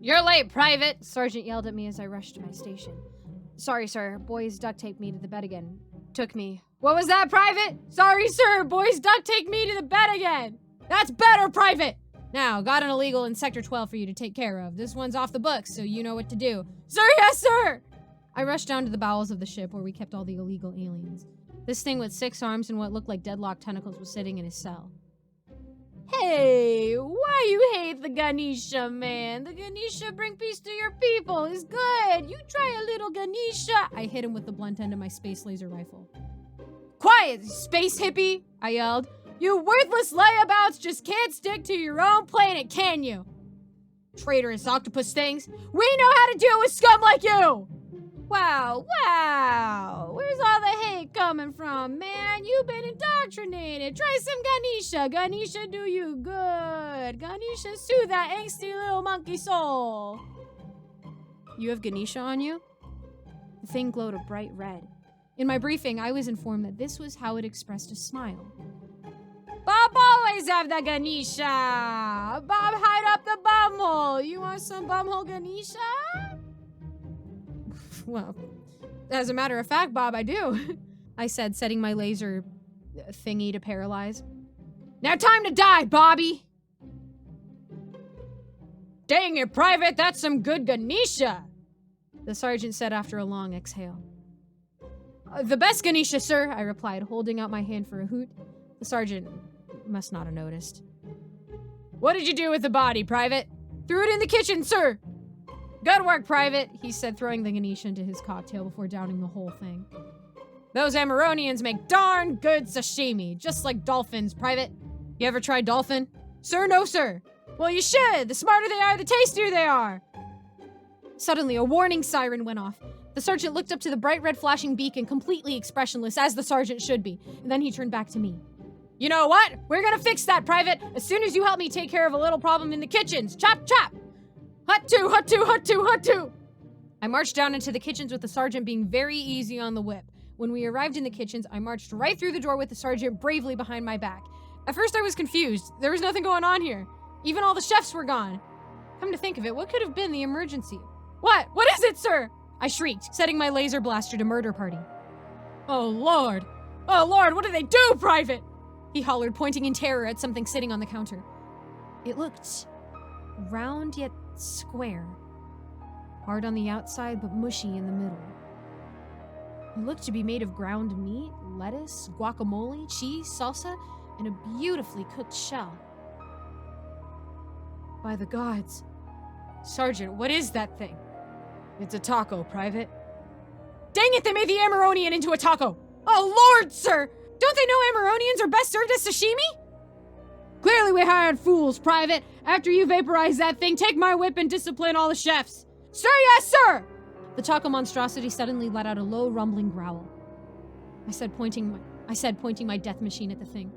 You're late, Private! Sergeant yelled at me as I rushed to my station. Sorry, sir. Boys duct taped me to the bed again. Took me. What was that, Private? Sorry, sir. Boys duct taped me to the bed again. That's better, Private! Now, got an illegal in Sector 12 for you to take care of. This one's off the books, so you know what to do. Sir, yes, sir! I rushed down to the bowels of the ship where we kept all the illegal aliens. This thing with 6 arms and what looked like deadlocked tentacles was sitting in his cell. Hey, why you hate the Ganesha, man? The Ganesha bring peace to your people. It's good. You try a little Ganesha. I hit him with the blunt end of my space laser rifle. Quiet, space hippie, I yelled. You worthless layabouts just can't stick to your own planet, can you? Traitorous octopus things. We know how to deal with scum like you! Wow. Where's all the hate coming from, man? You've been indoctrinated. Try some Ganesha. Ganesha do you good. Ganesha soothe that angsty little monkey soul. You have Ganesha on you? The thing glowed a bright red. In my briefing, I was informed that this was how it expressed a smile. Bob always have the Ganesha. Bob hide up the bumhole. You want some bumhole Ganesha? Well, as a matter of fact, Bob, I do. I said, setting my laser thingy to paralyze. Now time to die, Bobby! Dang it, Private, that's some good Ganesha! The sergeant said after a long exhale. The best Ganesha, sir, I replied, holding out my hand for a hoot. The sergeant must not have noticed. What did you do with the body, Private? Threw it in the kitchen, sir! Good work, Private, he said, throwing the Ganesha into his cocktail before downing the whole thing. Those Amaronians make darn good sashimi, just like dolphins, Private. You ever tried dolphin? Sir, no, sir. Well, you should. The smarter they are, the tastier they are. Suddenly, a warning siren went off. The sergeant looked up to the bright red flashing beacon, completely expressionless, as the sergeant should be, and then he turned back to me. You know what? We're gonna fix that, Private, as soon as you help me take care of a little problem in the kitchens. Chop, chop! Hut two, hut two, hut two, hut two! I marched down into the kitchens with the sergeant being very easy on the whip. When we arrived in the kitchens, I marched right through the door with the sergeant bravely behind my back. At first I was confused. There was nothing going on here. Even all the chefs were gone. Come to think of it, what could have been the emergency? What? What is it, sir? I shrieked, setting my laser blaster to murder party. Oh, Lord! Oh, Lord, what did they do, Private? He hollered, pointing in terror at something sitting on the counter. It looked round yet square. Hard on the outside, but mushy in the middle. It looked to be made of ground meat, lettuce, guacamole, cheese, salsa, and a beautifully cooked shell. By the gods. Sergeant, what is that thing? It's a taco, Private. Dang it, they made the Amaronian into a taco! Oh, Lord, sir! Don't they know Amaronians are best served as sashimi? Clearly we hired fools, Private. After you vaporize that thing, take my whip and discipline all the chefs. Sir, yes, sir! The taco monstrosity suddenly let out a low, rumbling growl. I said, pointing my death machine at the thing.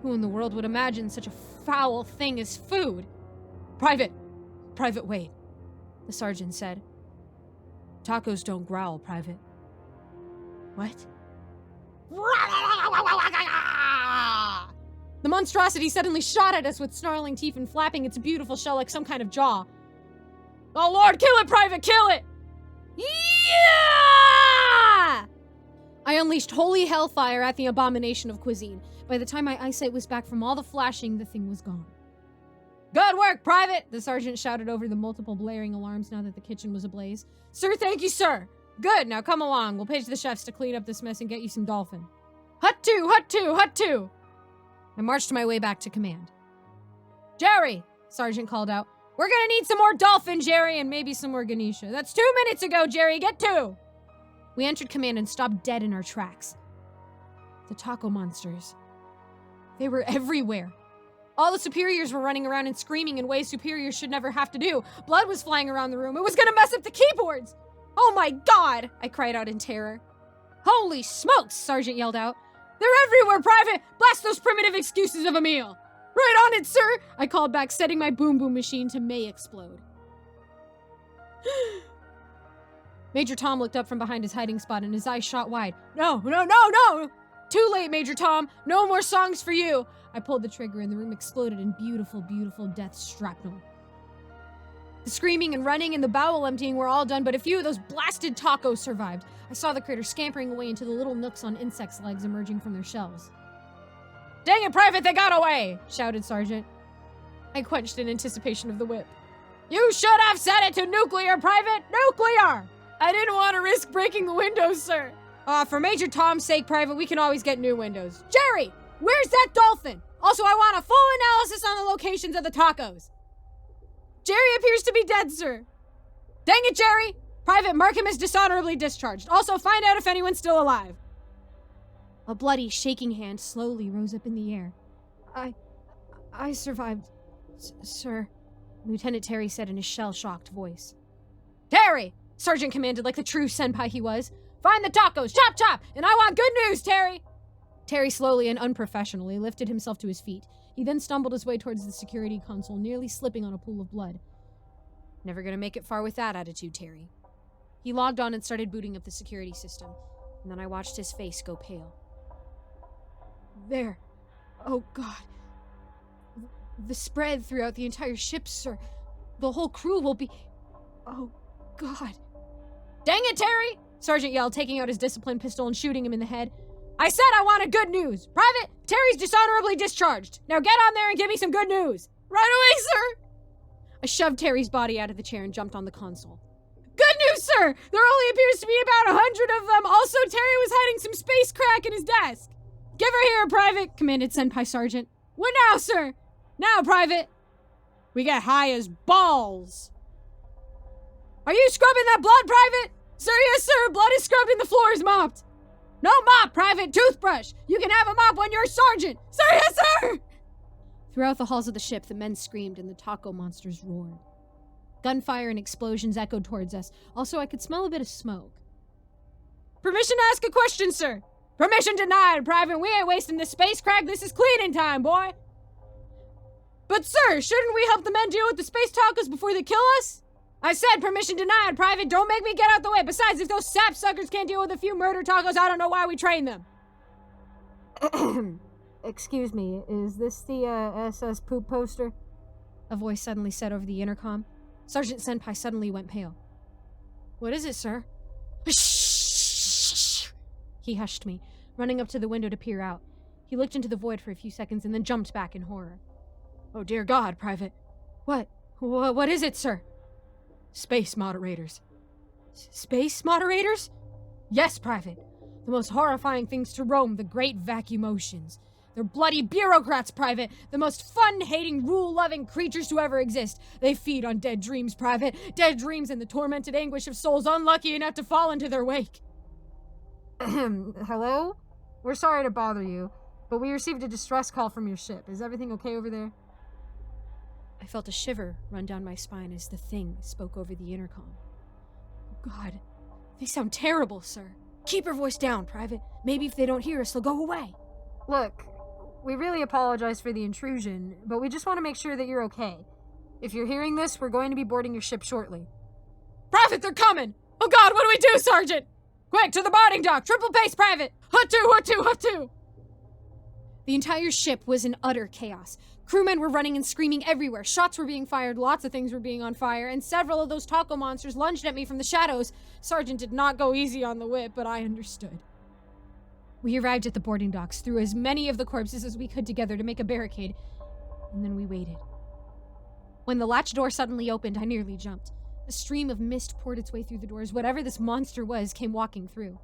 Who in the world would imagine such a foul thing as food? Private, wait, the sergeant said. Tacos don't growl, Private. What? The monstrosity suddenly shot at us with snarling teeth and flapping its beautiful shell like some kind of jaw. Oh, Lord, kill it, Private, kill it! Yeah! I unleashed holy hellfire at the abomination of cuisine. By the time my eyesight was back from all the flashing, the thing was gone. Good work, Private! The sergeant shouted over the multiple blaring alarms now that the kitchen was ablaze. Sir, thank you, sir! Good, now come along. We'll page the chefs to clean up this mess and get you some dolphin. Hut two, hut two, hut two! I marched my way back to command. Jerry! Sergeant called out. We're gonna need some more dolphin, Jerry, and maybe some more Ganesha. That's 2 minutes ago, Jerry! Get 2! We entered command and stopped dead in our tracks. The taco monsters. They were everywhere. All the superiors were running around and screaming in ways superiors should never have to do. Blood was flying around the room. It was gonna mess up the keyboards! Oh my God! I cried out in terror. Holy smokes! Sergeant yelled out. They're everywhere, Private! Blast those primitive excuses of a meal! Right on it, sir! I called back, setting my boom boom machine to may explode. Major Tom looked up from behind his hiding spot and his eyes shot wide. No! Too late, Major Tom! No more songs for you! I pulled the trigger and the room exploded in beautiful, beautiful death shrapnel. The screaming and running and the bowel emptying were all done, but a few of those blasted tacos survived. I saw the critters scampering away into the little nooks on insects' legs emerging from their shells. "Dang it, Private, they got away!" shouted Sergeant. I quenched in anticipation of the whip. "You should have set it to nuclear, Private! Nuclear!" "I didn't want to risk breaking the windows, sir." For Major Tom's sake, Private, we can always get new windows." "Jerry, where's that dolphin? Also, I want a full analysis on the locations of the tacos." "Jerry appears to be dead, sir." "Dang it, Jerry! Private, mark him as dishonorably discharged. Also, find out if anyone's still alive." A bloody, shaking hand slowly rose up in the air. I survived, sir," Lieutenant Terry said in his shell-shocked voice. "Terry!" Sergeant commanded like the true senpai he was. "Find the tacos! Chop, chop! And I want good news, Terry!" Terry slowly and unprofessionally lifted himself to his feet. He then stumbled his way towards the security console, nearly slipping on a pool of blood. "Never gonna make it far with that attitude, Terry." He logged on and started booting up the security system, and then I watched his face go pale. "There. Oh, God. The spread throughout the entire ship, sir. The whole crew will be... Oh, God." "Dang it, Terry!" Sergeant yelled, taking out his discipline pistol and shooting him in the head. "I said I wanted good news! Private, Terry's dishonorably discharged! Now get on there and give me some good news!" "Right away, sir!" I shoved Terry's body out of the chair and jumped on the console. "Good news, sir! There only appears to be about 100 of them! Also, Terry was hiding some space crack in his desk!" "Give her here, Private!" commanded Senpai Sergeant. "What now, sir?" "Now, Private!" We get high as balls. "Are you scrubbing that blood, Private?" "Sir, yes, sir! Blood is scrubbed and the floor is mopped!" "No mop, Private! Toothbrush! You can have a mop when you're sergeant!" "Sir, yes, sir!" Throughout the halls of the ship, the men screamed and the taco monsters roared. Gunfire and explosions echoed towards us. Also, I could smell a bit of smoke. "Permission to ask a question, sir." "Permission denied, Private. We ain't wasting this space crack. This is cleaning time, boy." "But, sir, shouldn't we help the men deal with the space tacos before they kill us?" "I said permission denied, Private. Don't make me get out the way. Besides, if those sapsuckers can't deal with a few murder tacos, I don't know why we train them." "Excuse me, is this the, SS poop poster?" a voice suddenly said over the intercom. Sergeant Senpai suddenly went pale. "What is it, sir?" "Shh!" He hushed me, running up to the window to peer out. He looked into the void for a few seconds and then jumped back in horror. "Oh, dear God, Private." What is it, sir?" "Space moderators." "Space moderators?" "Yes, Private. The most horrifying things to roam the great vacuum oceans. They're bloody bureaucrats, Private. The most fun-hating, rule-loving creatures to ever exist. They feed on dead dreams, Private. Dead dreams and the tormented anguish of souls unlucky enough to fall into their wake." "Hello? We're sorry to bother you, but we received a distress call from your ship. Is everything okay over there?" I felt a shiver run down my spine as the thing spoke over the intercom. "Oh, God. They sound terrible, sir." "Keep your voice down, Private. Maybe if they don't hear us, they'll go away." "Look, we really apologize for the intrusion, but we just want to make sure that you're okay. If you're hearing this, we're going to be boarding your ship shortly." "Private, they're coming! Oh, God, what do we do, Sergeant?" "Quick, to the boarding dock! Triple pace, Private! Hut-two, hut-two, hut-two!" The entire ship was in utter chaos. Crewmen were running and screaming everywhere. Shots were being fired, lots of things were being on fire, and several of those taco monsters lunged at me from the shadows. Sergeant did not go easy on the whip, but I understood. We arrived at the boarding docks, threw as many of the corpses as we could together to make a barricade, and then we waited. When the latch door suddenly opened, I nearly jumped. A stream of mist poured its way through the doors. Whatever this monster was came walking through.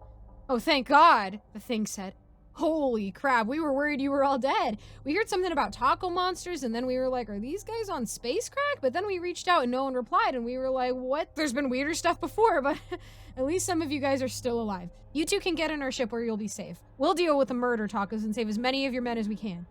"Oh, thank God," the thing said. "Holy crap, we were worried you were all dead. We heard something about taco monsters, and then we were like, are these guys on space crack? But then we reached out and no one replied, and we were like, what? There's been weirder stuff before, but at least some of you guys are still alive. You two can get in our ship where you'll be safe. We'll deal with the murder tacos and save as many of your men as we can."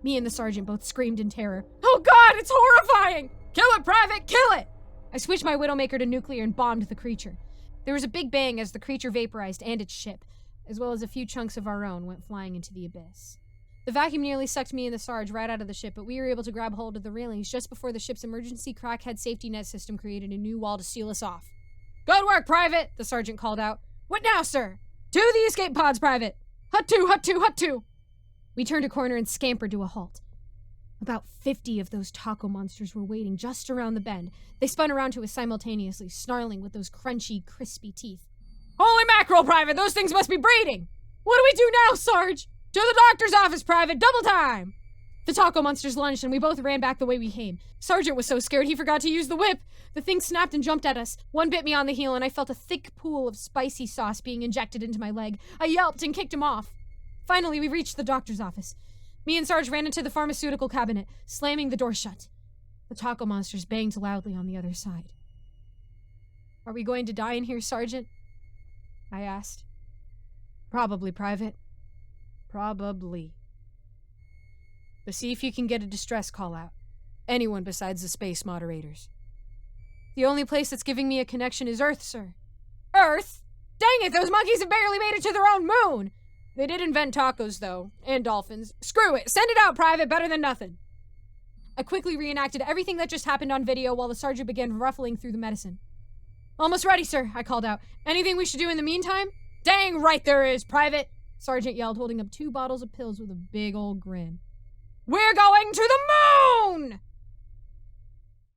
Me and the sergeant both screamed in terror. "Oh, God, it's horrifying! Kill it, Private, kill it!" I switched my Widowmaker to nuclear and bombed the creature. There was a big bang as the creature vaporized and its ship, as well as a few chunks of our own went flying into the abyss. The vacuum nearly sucked me and the Sarge right out of the ship, but we were able to grab hold of the railings just before the ship's emergency crackhead safety net system created a new wall to seal us off. "Good work, Private!" the sergeant called out. "What now, sir?" "To the escape pods, Private!" "Hut-two, hut-two, hut-two!" We turned a corner and scampered to a halt. About 50 of those taco monsters were waiting just around the bend. They spun around to us simultaneously, snarling with those crunchy, crispy teeth. Holy mackerel, Private! Those things must be breeding! What do we do now, Sarge? To the doctor's office, Private! Double time! The taco monsters lunged, and we both ran back the way we came. Sergeant was so scared he forgot to use the whip. The thing snapped and jumped at us. One bit me on the heel, and I felt a thick pool of spicy sauce being injected into my leg. I yelped and kicked him off. Finally, we reached the doctor's office. Me and Sarge ran into the pharmaceutical cabinet, slamming the door shut. The taco monsters banged loudly on the other side. Are we going to die in here, Sergeant? I asked. Probably, Private. Probably. But see if you can get a distress call out. Anyone besides the space moderators. The only place that's giving me a connection is Earth, sir. Earth? Dang it, those monkeys have barely made it to their own moon! They did invent tacos, though, and dolphins. Screw it, send it out, Private, better than nothing. I quickly reenacted everything that just happened on video while the sergeant began ruffling through the medicine. Almost ready, sir, I called out. Anything we should do in the meantime? Dang right there is, Private, Sergeant yelled, holding up 2 bottles of pills with a big old grin. We're going to the moon!